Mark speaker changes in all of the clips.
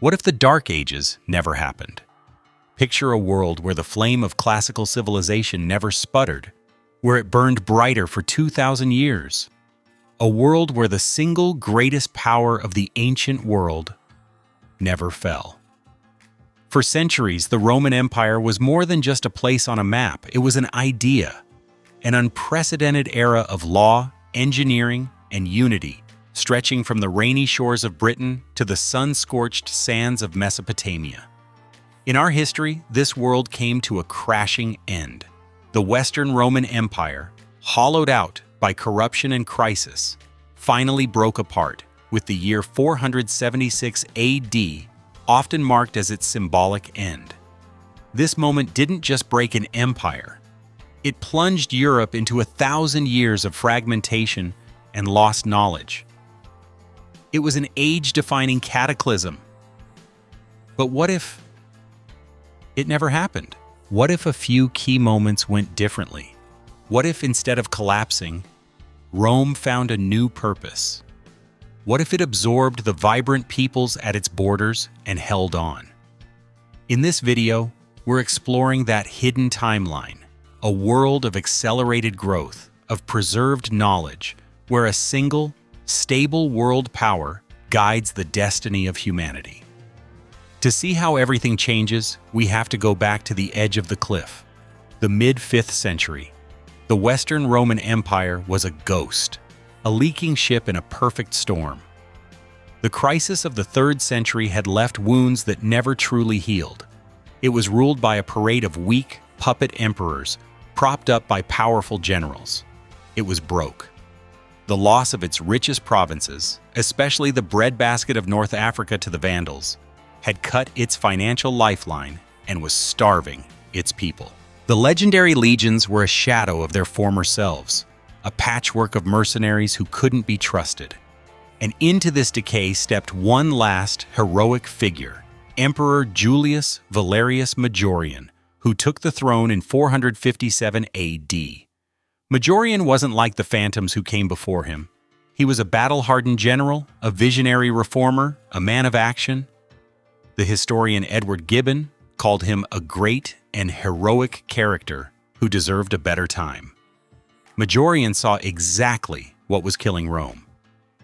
Speaker 1: What if the Dark Ages never happened? Picture a world where the flame of classical civilization never sputtered, where it burned brighter for 2,000 years. A world where the single greatest power of the ancient world never fell. For centuries, the Roman Empire was more than just a place on a map. It was an idea, an unprecedented era of law, engineering, and unity, stretching from the rainy shores of Britain to the sun-scorched sands of Mesopotamia. In our history, this world came to a crashing end. The Western Roman Empire, hollowed out by corruption and crisis, finally broke apart, with the year 476 AD often marked as its symbolic end. This moment didn't just break an empire. It plunged Europe into 1,000 years of fragmentation and lost knowledge. It was an age-defining cataclysm. But what if it never happened? What if a few key moments went differently? What if instead of collapsing, Rome found a new purpose? What if it absorbed the vibrant peoples at its borders and held on? In this video, we're exploring that hidden timeline, a world of accelerated growth, of preserved knowledge, where a single, stable world power guides the destiny of humanity. To see how everything changes, we have to go back to the edge of the cliff. The mid-5th century. The Western Roman Empire was a ghost, a leaking ship in a perfect storm. The crisis of the 3rd century had left wounds that never truly healed. It was ruled by a parade of weak, puppet emperors, propped up by powerful generals. It was broke. The loss of its richest provinces, especially the breadbasket of North Africa to the Vandals, had cut its financial lifeline and was starving its people. The legendary legions were a shadow of their former selves, a patchwork of mercenaries who couldn't be trusted. And into this decay stepped one last heroic figure, Emperor Julius Valerius Majorian, who took the throne in 457 AD. Majorian wasn't like the phantoms who came before him. He was a battle-hardened general, a visionary reformer, a man of action. The historian Edward Gibbon called him a great and heroic character who deserved a better time. Majorian saw exactly what was killing Rome.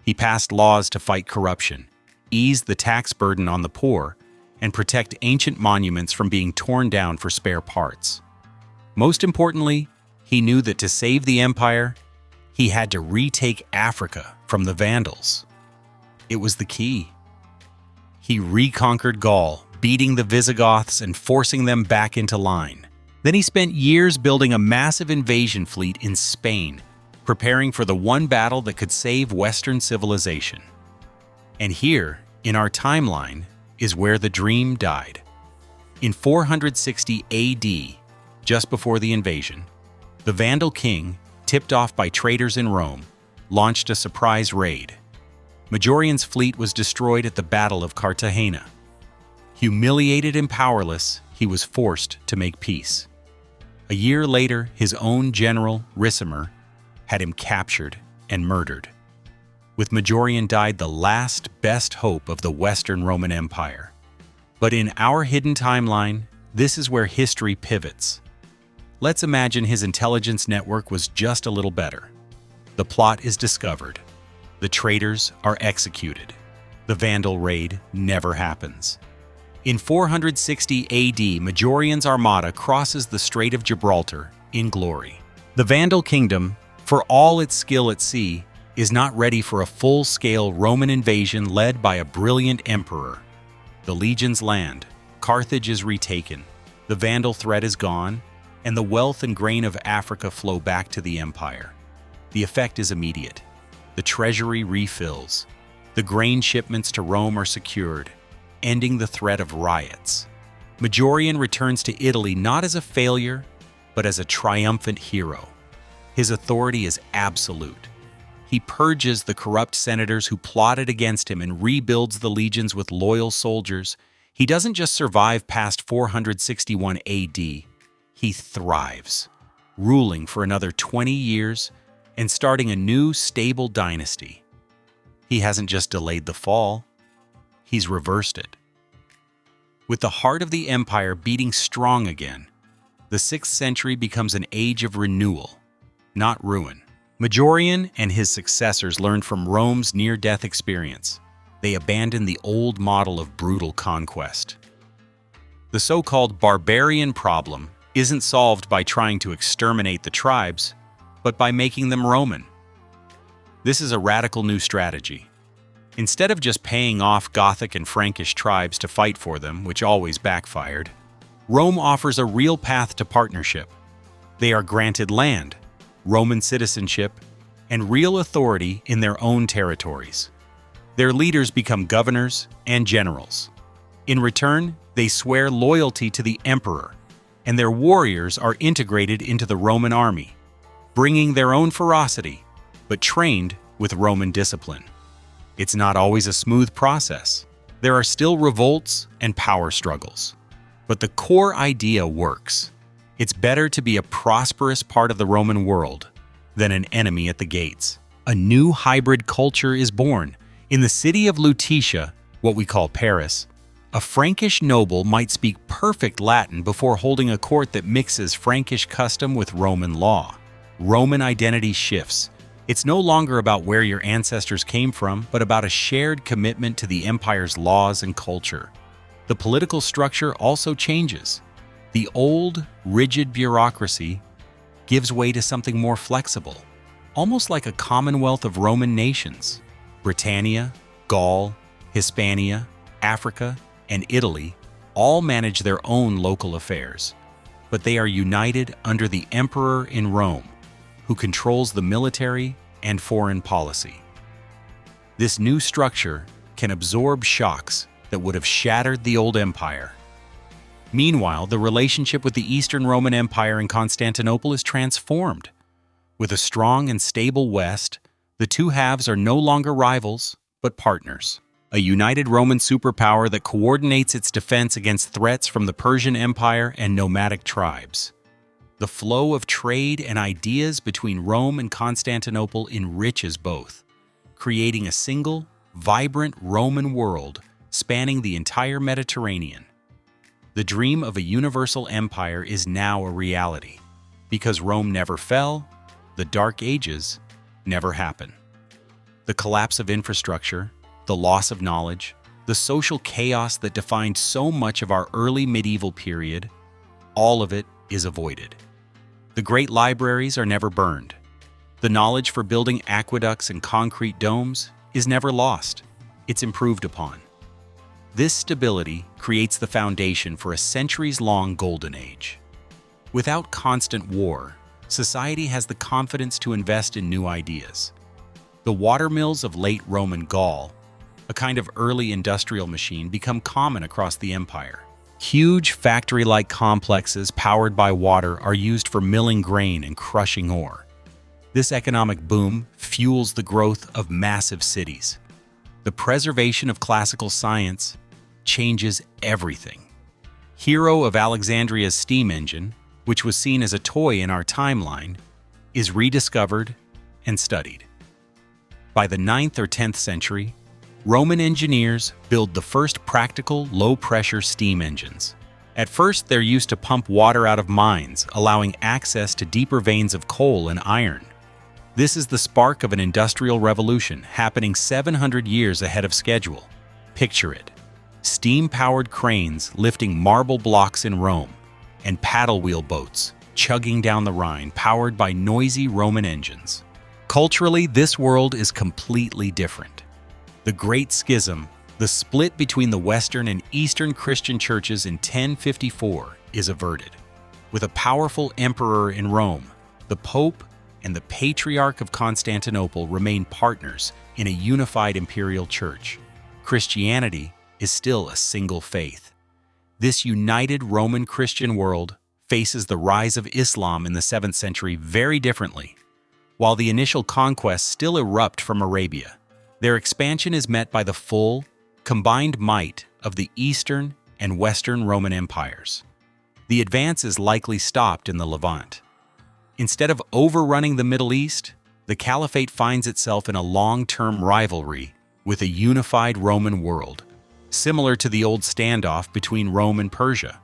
Speaker 1: He passed laws to fight corruption, ease the tax burden on the poor, and protect ancient monuments from being torn down for spare parts. Most importantly, he knew that to save the empire, he had to retake Africa from the Vandals. It was the key. He reconquered Gaul, beating the Visigoths and forcing them back into line. Then he spent years building a massive invasion fleet in Spain, preparing for the one battle that could save Western civilization. And here, in our timeline, is where the dream died. In 460 AD, just before the invasion, the Vandal king, tipped off by traitors in Rome, launched a surprise raid. Majorian's fleet was destroyed at the Battle of Cartagena. Humiliated and powerless, he was forced to make peace. A year later, his own general, Ricimer, had him captured and murdered. With Majorian died the last best hope of the Western Roman Empire. But in our hidden timeline, this is where history pivots. Let's imagine his intelligence network was just a little better. The plot is discovered. The traitors are executed. The Vandal raid never happens. In 460 AD, Majorian's armada crosses the Strait of Gibraltar in glory. The Vandal kingdom, for all its skill at sea, is not ready for a full-scale Roman invasion led by a brilliant emperor. The legions land, Carthage is retaken, the Vandal threat is gone, and the wealth and grain of Africa flow back to the empire. The effect is immediate. The treasury refills. The grain shipments to Rome are secured, ending the threat of riots. Majorian returns to Italy not as a failure, but as a triumphant hero. His authority is absolute. He purges the corrupt senators who plotted against him and rebuilds the legions with loyal soldiers. He doesn't just survive past 461 AD, he thrives, ruling for another 20 years and starting a new, stable dynasty. He hasn't just delayed the fall, he's reversed it. With the heart of the empire beating strong again, the 6th century becomes an age of renewal, not ruin. Majorian and his successors learned from Rome's near-death experience. They abandoned the old model of brutal conquest. The so-called barbarian problem isn't solved by trying to exterminate the tribes, but by making them Roman. This is a radical new strategy. Instead of just paying off Gothic and Frankish tribes to fight for them, which always backfired, Rome offers a real path to partnership. They are granted land, Roman citizenship, and real authority in their own territories. Their leaders become governors and generals. In return, they swear loyalty to the emperor, and their warriors are integrated into the Roman army, bringing their own ferocity, but trained with Roman discipline. It's not always a smooth process. There are still revolts and power struggles. But the core idea works. It's better to be a prosperous part of the Roman world than an enemy at the gates. A new hybrid culture is born. In the city of Lutetia, what we call Paris, a Frankish noble might speak perfect Latin before holding a court that mixes Frankish custom with Roman law. Roman identity shifts. It's no longer about where your ancestors came from, but about a shared commitment to the empire's laws and culture. The political structure also changes. The old, rigid bureaucracy gives way to something more flexible, almost like a commonwealth of Roman nations. Britannia, Gaul, Hispania, Africa, and Italy all manage their own local affairs, but they are united under the emperor in Rome, who controls the military and foreign policy. This new structure can absorb shocks that would have shattered the old empire. Meanwhile, the relationship with the Eastern Roman Empire in Constantinople is transformed. With a strong and stable West, the two halves are no longer rivals, but partners. A united Roman superpower that coordinates its defense against threats from the Persian Empire and nomadic tribes. The flow of trade and ideas between Rome and Constantinople enriches both, creating a single, vibrant Roman world spanning the entire Mediterranean. The dream of a universal empire is now a reality. Because Rome never fell, the Dark Ages never happened. The collapse of infrastructure, the loss of knowledge, the social chaos that defined so much of our early medieval period, all of it is avoided. The great libraries are never burned. The knowledge for building aqueducts and concrete domes is never lost. It's improved upon. This stability creates the foundation for a centuries-long golden age. Without constant war, society has the confidence to invest in new ideas. The watermills of late Roman Gaul, a kind of early industrial machine, become common across the empire. Huge factory-like complexes powered by water are used for milling grain and crushing ore. This economic boom fuels the growth of massive cities. The preservation of classical science changes everything. Hero of Alexandria's steam engine, which was seen as a toy in our timeline, is rediscovered and studied. By the 9th or 10th century, Roman engineers build the first practical low-pressure steam engines. At first, they're used to pump water out of mines, allowing access to deeper veins of coal and iron. This is the spark of an industrial revolution happening 700 years ahead of schedule. Picture it: steam-powered cranes lifting marble blocks in Rome, and paddle wheel boats chugging down the Rhine powered by noisy Roman engines. Culturally, this world is completely different. The Great Schism, the split between the Western and Eastern Christian churches in 1054, is averted. With a powerful emperor in Rome, the Pope and the Patriarch of Constantinople remain partners in a unified imperial church. Christianity is still a single faith. This united Roman Christian world faces the rise of Islam in the 7th century very differently. While the initial conquests still erupt from Arabia, their expansion is met by the full, combined might of the Eastern and Western Roman empires. The advance is likely stopped in the Levant. Instead of overrunning the Middle East, the Caliphate finds itself in a long-term rivalry with a unified Roman world, similar to the old standoff between Rome and Persia.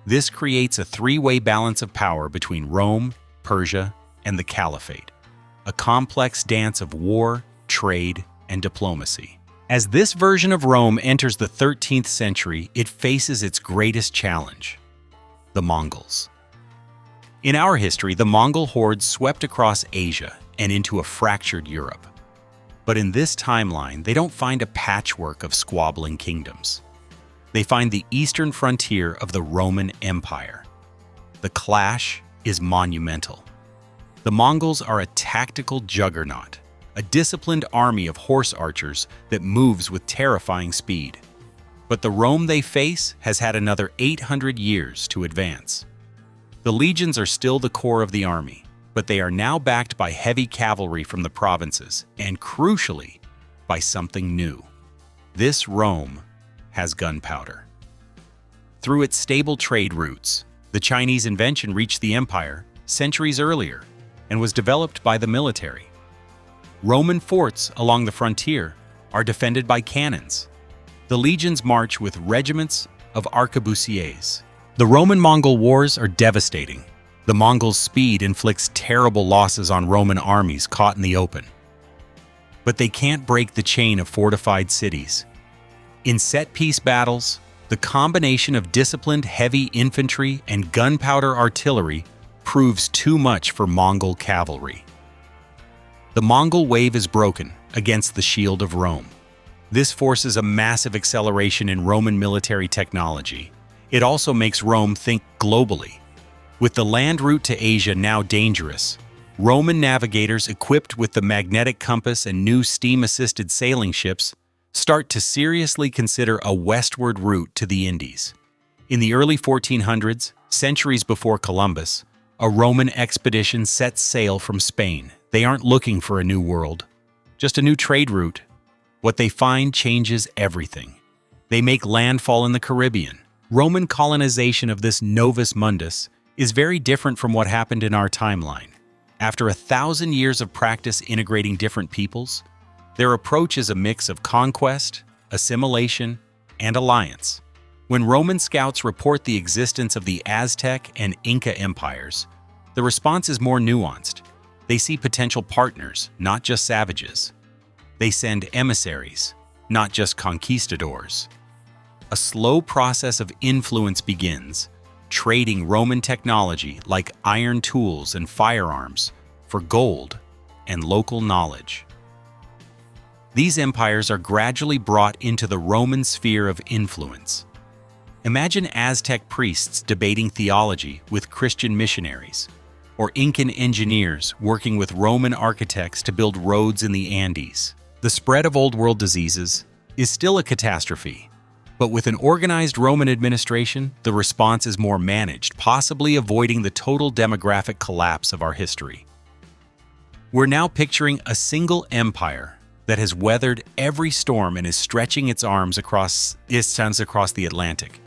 Speaker 1: This creates a three-way balance of power between Rome, Persia, and the Caliphate, a complex dance of war, trade, and diplomacy. As this version of Rome enters the 13th century, it faces its greatest challenge: the Mongols. In our history, the Mongol hordes swept across Asia and into a fractured Europe. But in this timeline, they don't find a patchwork of squabbling kingdoms. They find the eastern frontier of the Roman Empire. The clash is monumental. The Mongols are a tactical juggernaut, a disciplined army of horse archers that moves with terrifying speed. But the Rome they face has had another 800 years to advance. The legions are still the core of the army, but they are now backed by heavy cavalry from the provinces, and crucially, by something new. This Rome has gunpowder. Through its stable trade routes, the Chinese invention reached the empire centuries earlier and was developed by the military. Roman forts along the frontier are defended by cannons. The legions march with regiments of arquebusiers. The Roman-Mongol wars are devastating. The Mongols' speed inflicts terrible losses on Roman armies caught in the open. But they can't break the chain of fortified cities. In set-piece battles, the combination of disciplined heavy infantry and gunpowder artillery proves too much for Mongol cavalry. The Mongol wave is broken against the shield of Rome. This forces a massive acceleration in Roman military technology. It also makes Rome think globally. With the land route to Asia now dangerous, Roman navigators equipped with the magnetic compass and new steam-assisted sailing ships start to seriously consider a westward route to the Indies. In the early 1400s, centuries before Columbus, a Roman expedition sets sail from Spain. They aren't looking for a new world, just a new trade route. What they find changes everything. They make landfall in the Caribbean. Roman colonization of this Novus Mundus is very different from what happened in our timeline. After 1,000 years of practice integrating different peoples, their approach is a mix of conquest, assimilation, and alliance. When Roman scouts report the existence of the Aztec and Inca empires, the response is more nuanced. They see potential partners, not just savages. They send emissaries, not just conquistadors. A slow process of influence begins, trading Roman technology like iron tools and firearms for gold and local knowledge. These empires are gradually brought into the Roman sphere of influence. Imagine Aztec priests debating theology with Christian missionaries, or Incan engineers working with Roman architects to build roads in the Andes. The spread of Old World diseases is still a catastrophe, but with an organized Roman administration, the response is more managed, possibly avoiding the total demographic collapse of our history. We're now picturing a single empire that has weathered every storm and is stretching its arms across the Atlantic,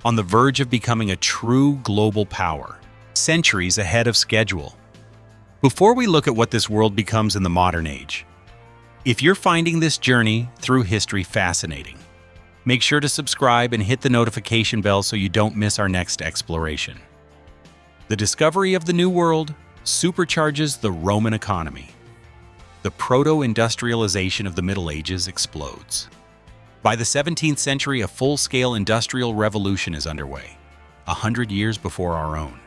Speaker 1: on the verge of becoming a true global power, centuries ahead of schedule. Before we look at what this world becomes in the modern age, if you're finding this journey through history fascinating, make sure to subscribe and hit the notification bell so you don't miss our next exploration. The discovery of the New World supercharges the Roman economy. The proto-industrialization of the Middle Ages explodes. By the 17th century, a full-scale industrial revolution is underway, 100 years before our own.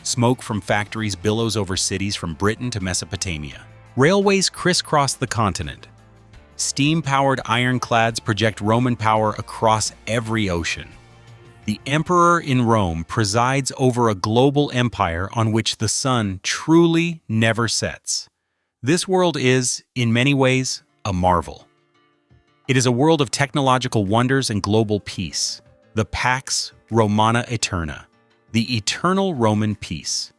Speaker 1: Smoke from factories billows over cities from Britain to Mesopotamia. Railways crisscross the continent. Steam-powered ironclads project Roman power across every ocean. The emperor in Rome presides over a global empire on which the sun truly never sets. This world is, in many ways, a marvel. It is a world of technological wonders and global peace, the Pax Romana Eterna, the eternal Roman peace.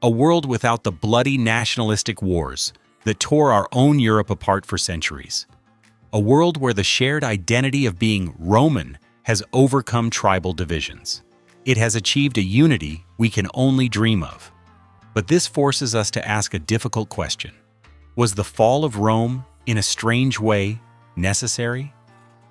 Speaker 1: A world without the bloody nationalistic wars that tore our own Europe apart for centuries. A world where the shared identity of being Roman has overcome tribal divisions. It has achieved a unity we can only dream of. But this forces us to ask a difficult question. Was the fall of Rome, in a strange way, necessary?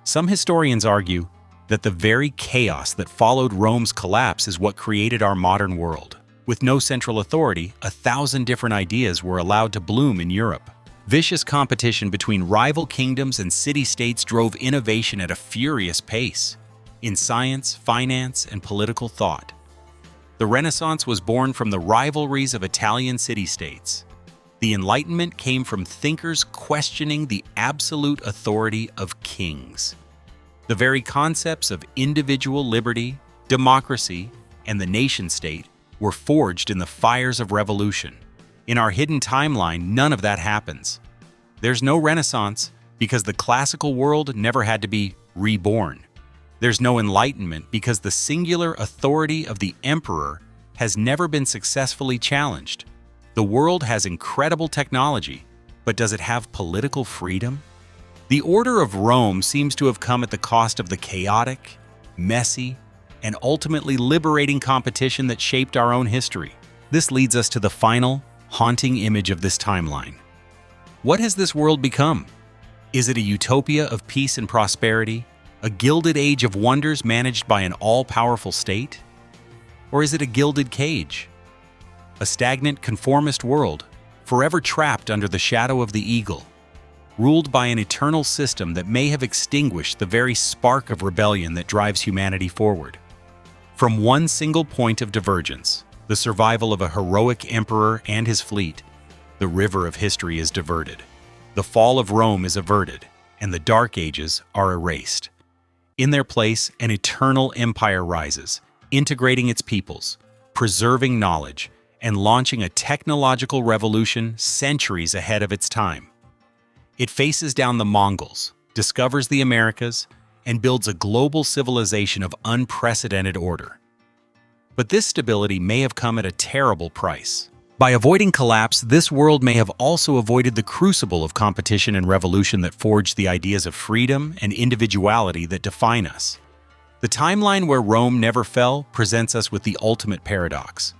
Speaker 1: Some historians argue that the very chaos that followed Rome's collapse is what created our modern world. With no central authority, 1,000 different ideas were allowed to bloom in Europe. Vicious competition between rival kingdoms and city-states drove innovation at a furious pace in science, finance, and political thought. The Renaissance was born from the rivalries of Italian city-states. The Enlightenment came from thinkers questioning the absolute authority of kings. The very concepts of individual liberty, democracy, and the nation-state were forged in the fires of revolution. In our hidden timeline, none of that happens. There's no Renaissance because the classical world never had to be reborn. There's no Enlightenment because the singular authority of the emperor has never been successfully challenged. The world has incredible technology, but does it have political freedom? The order of Rome seems to have come at the cost of the chaotic, messy, and ultimately liberating competition that shaped our own history. This leads us to the final, haunting image of this timeline. What has this world become? Is it a utopia of peace and prosperity? A gilded age of wonders managed by an all-powerful state? Or is it a gilded cage? A stagnant, conformist world, forever trapped under the shadow of the eagle, ruled by an eternal system that may have extinguished the very spark of rebellion that drives humanity forward. From one single point of divergence, the survival of a heroic emperor and his fleet, the river of history is diverted. The fall of Rome is averted, and the Dark Ages are erased. In their place, an eternal empire rises, integrating its peoples, preserving knowledge, and launching a technological revolution centuries ahead of its time. It faces down the Mongols, discovers the Americas, and builds a global civilization of unprecedented order. But this stability may have come at a terrible price. By avoiding collapse, this world may have also avoided the crucible of competition and revolution that forged the ideas of freedom and individuality that define us. The timeline where Rome never fell presents us with the ultimate paradox: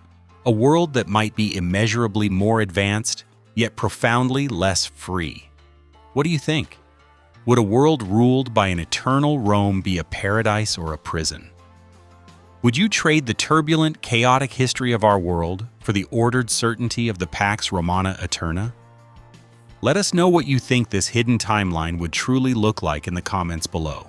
Speaker 1: a world that might be immeasurably more advanced, yet profoundly less free. What do you think? Would a world ruled by an eternal Rome be a paradise or a prison? Would you trade the turbulent, chaotic history of our world for the ordered certainty of the Pax Romana Eterna? Let us know what you think this hidden timeline would truly look like in the comments below.